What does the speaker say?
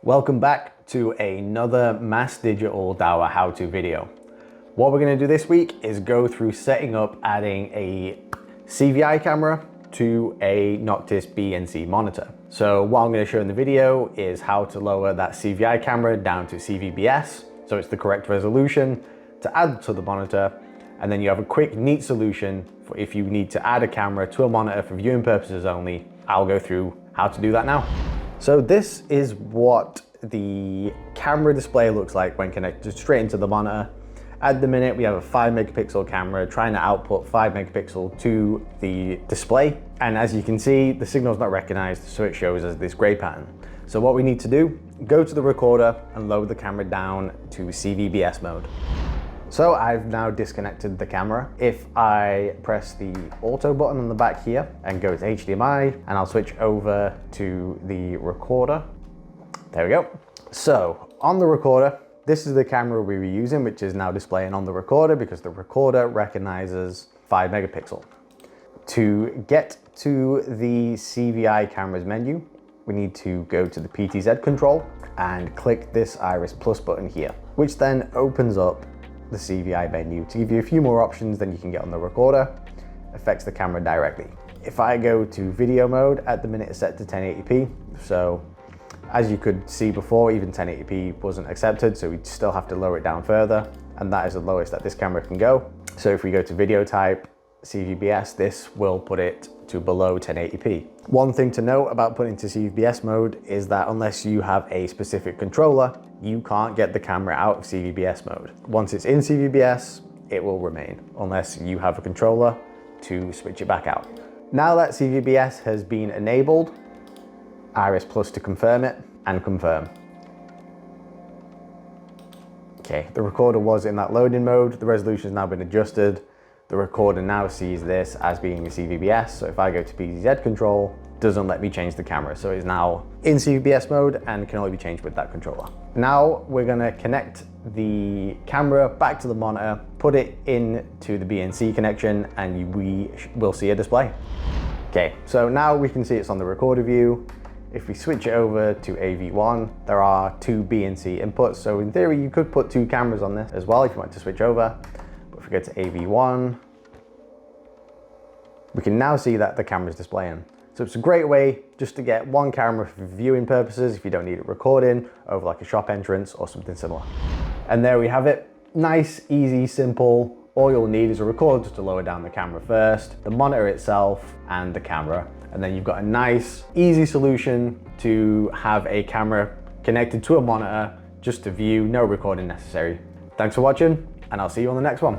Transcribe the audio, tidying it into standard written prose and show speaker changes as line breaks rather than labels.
Welcome back to another Mast Digital Dahua how-to video. What we're going to do this week is go through setting up adding a CVI camera to a Noctis BNC monitor. So what I'm going to show in the video is how to lower that CVI camera down to CVBS, so it's the correct resolution to add to the monitor, and then you have a quick, neat solution for if you need to add a camera to a monitor for viewing purposes only. I'll go through how to do that now. So this is what the camera display looks like when connected straight into the monitor. At the minute, we have a 5 megapixel camera trying to output 5 megapixel to the display. And as you can see, the signal is not recognized, so it shows as this gray pattern. So what we need to do, go to the recorder and lower the camera down to CVBS mode. So I've now disconnected the camera. If I press the auto button on the back here and go to HDMI, and I'll switch over to the recorder. There we go. So on the recorder, this is the camera we were using, which is now displaying on the recorder because the recorder recognizes 5 megapixel. To get to the CVI cameras menu, we need to go to the PTZ control and click this Iris Plus button here, which then opens up the CVI menu to give you a few more options than you can get on the recorder. Affects the camera directly. If I go to video mode, at the minute it's set to 1080p. So as you could see before, even 1080p wasn't accepted, so we'd still have to lower it down further. And that is the lowest that this camera can go. So if we go to video type, CVBS, this will put it to below 1080p. One thing to note about putting to CVBS mode is that unless you have a specific controller, you can't get the camera out of CVBS mode. Once it's in CVBS, it will remain, unless you have a controller to switch it back out. Now that CVBS has been enabled, Iris Plus to confirm it, and confirm. Okay, the recorder was in that loading mode, the resolution has now been adjusted. The recorder now sees this as being a CVBS, so if I go to PTZ control, doesn't let me change the camera. So it's now in CVBS mode and can only be changed with that controller. Now we're gonna connect the camera back to the monitor, put it into the BNC connection, and we will see a display. Okay, so now we can see it's on the recorder view. If we switch it over to AV1, there are 2 BNC inputs. So in theory, you could put 2 cameras on this as well if you want to switch over. But if we go to AV1, we can now see that the camera is displaying. So it's a great way just to get one camera for viewing purposes if you don't need it recording over like a shop entrance or something similar. And there we have it. Nice, easy, simple. All you'll need is a recorder to lower down the camera first, the monitor itself, and the camera. And then you've got a nice, easy solution to have a camera connected to a monitor just to view, no recording necessary. Thanks for watching, and I'll see you on the next one.